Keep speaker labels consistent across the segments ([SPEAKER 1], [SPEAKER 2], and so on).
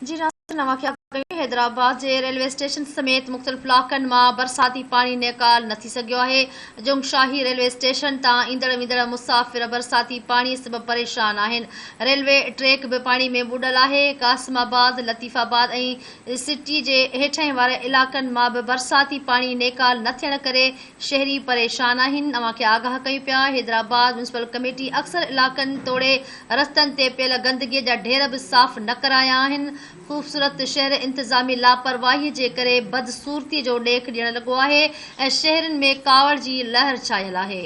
[SPEAKER 1] जी नाज़रीन, अवांखे हैदराबाद जे railway station समेत मुख़्तलिफ़ इलाक़नि मां बरसाती पाणी निकाल न थी सघियो आहे। जुंगशाही रेलवे स्टेशन तां ईंदड़ वेंदड़ मुसाफ़िर बरसाती पाणी सबबि परेशान आहिनि। रेलवे ट्रैक बि पाणी में ॿुॾल आहे। कासिमाबाद, लतीफ़ाबाद ऐं सिटी जे हेठां वारे इलाक़नि मां बि बरसाती पाणी निकाल न थियण करे शहरी परेशान आहिनि। अवांखे आगाह कयूं पिया, हैदराबाद म्यूनिसिपल कमेटी अक्सर इलाक़नि तोड़े रस्तनि ते पियल गंदगीअ जा ढेर बि साफ़ न कराया आहिनि। ख़ूबसूरत शहर इंतज़ामी लापरवाही जे करे बदसूरती जो ॾेख ॾियण लॻो आहे ऐं शहरनि में कावड़ जी लहर छायल आहे।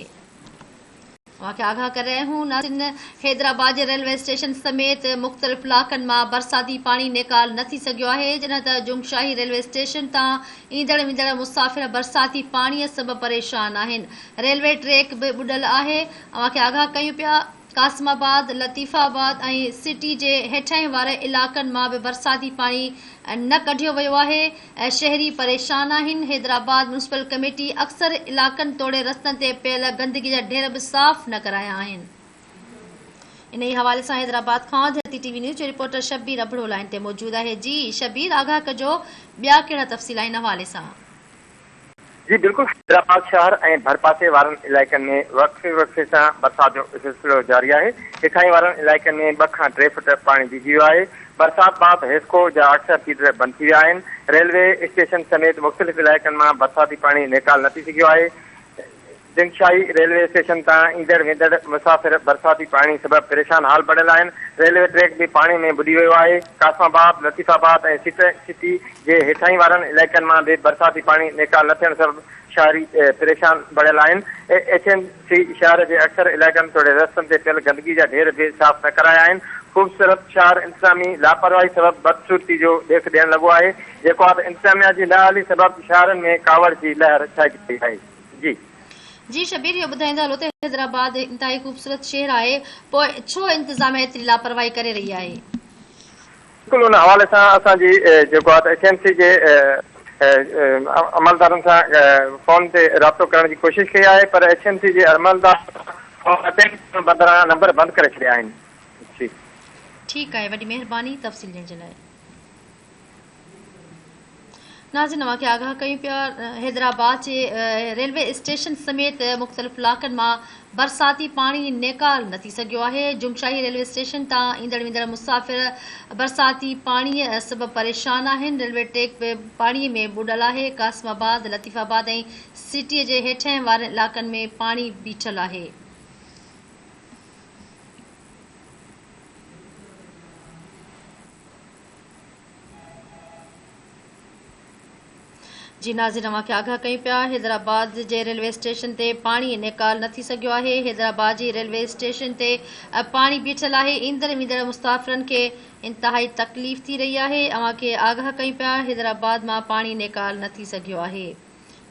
[SPEAKER 1] आगाह करे रहिया आहियूं नाज़रीन, हैदराबाद जे रेलवे स्टेशन समेत मुख़्तलिफ़ इलाक़नि मां बरसाती पाणी निकाल न थी सघियो आहे, जॾहिं त जुंगशाही रेलवे स्टेशन तां ईंदड़ वेंदड़ मुसाफ़िर बरसाती पाणीअ सबबि परेशान आहिनि। रेलवे ट्रैक बि ॿुॾल आहे। अवांखे आगाह कयूं पिया, कासिमाबाद, लतीफ़ाबाद ऐं सिटी जे हेठां वारे इलाक़नि मां बि बरसाती पाणी न कढियो वियो आहे ऐं शहरी परेशान आहिनि। हैदराबाद म्यूनिसिपल कमेटी अक्सर इलाक़नि तोड़े रस्तनि ते पियल गंदगी जा ढेर बि साफ़ न कराया आहिनि। इन ई हवाले सां हैदराबाद खां धरती टीवी न्यूज़ जो रिपोर्टर शबीर अबड़ो लाइन ते मौजूद आहे। जी शबीर, आगाह कजो, ॿिया कहिड़ा तफ़सील इन हवाले सां?
[SPEAKER 2] जी बिल्कुल, हैदराबाद शहर ऐं भरपासे वारनि इलाइक़नि में वक़्फ़े वक़्फ़े सां बरसात जो सिलसिलो जारी आहे। हेठाई वारनि इलाइक़नि में 2 खां 3 फुट पाणी बीहजी वियो आहे। बरसात बाद हेस्को जा अक्सर फीडर बंदि थी विया आहिनि। रेलवे स्टेशन समेत मुख़्तलिफ़ इलाइक़नि मां बरसाती पाणी निकाल न थी सघियो आहे। जुंगशाही रेलवे स्टेशन तां ईंदड़ वेंदड़ मुसाफ़िर बरसाती पाणी सबबि परेशान हाल बढ़ियल आहिनि। रेलवे ट्रैक बि पाणी में ॿुॾी वियो आहे। कासिमाबाद, लतीफ़ाबाद ऐं सिटी जे हेठाई वारनि इलाइक़नि मां बि बरसाती पाणी निकाल न थियण सबबि शहरी परेशान बढ़ियल आहिनि। HMC शहर जे अक्सर इलाइक़नि तोड़े रस्तनि ते पियल गंदगी जा ढेर बि साफ़ न कराया आहिनि। ख़ूबसूरत शहर इंतज़ामी लापरवाही सबबि बदसूरती जो ॾेख ॾियण लॻो आहे, जेको आहे इंतज़ामिया जी नाअहली सबबि शहरनि में कावड़ जी लहर छाइजी पई आहे।
[SPEAKER 1] जी शबीर, इहो ॿुधाईंदा हलो त हैदराबाद इंतहाई ख़ूबसूरत शहर आहे, पोइ छो इंतज़ामिया एतिरी लापरवाही करे रही आहे?
[SPEAKER 2] बिल्कुलु, उन हवाले सां असांजी जेको आहे HMC जे अमलदारनि सां फ़ोन ते राब्तो करण जी कोशिशि कई आहे, पर HMC जे अमलदार बदिरां नंबर बंदि करे छॾिया आहिनि।
[SPEAKER 1] ठीकु आहे, वॾी महिरबानी तफ़सील ॾियण जे लाइ। नाज़रीन, अवांखे आगाह कयूं पिया, हैदराबाद जे रेलवे स्टेशन समेत मुख़्तलिफ़ इलाक़नि मां बरसाती पाणी निकाल न थी सघियो आहे। जुंगशाही रेलवे स्टेशन तां ईंदड़ वेंदड़ मुसाफ़िर बरसाती पाणीअ सबबि परेशान आहिनि। रेलवे ट्रैक बि पाणीअ में ॿुॾल आहे। कासिमाबाद, लतीफ़ाबाद ऐं सिटीअ जे हेठां वारनि इलाक़नि में पाणी बीठल आहे। जी नाज़रीन, अवांखे आगाह कयूं पिया, हैदराबाद जे रेलवे स्टेशन ते पाणी निकाल न थी सघियो आहे। हैदराबाद जी रेलवे स्टेशन ते पाणी बीठल आहे। ईंदड़ वेंदड़ मुसाफ़िरनि खे इंतहाई तकलीफ़ थी रही आहे। अवांखे आगाह कयूं पिया, हैदराबाद मां पाणी निकाल न थी सघियो आहे।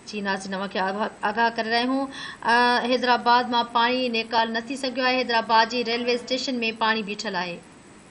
[SPEAKER 1] जी नाज़रीन, अवांखे आगाह करे रहिया आहियूं, हैदराबाद मां पाणी निकाल न थी सघियो आहे। हैदराबाद जी रेलवे स्टेशन में पाणी बीठल आहे।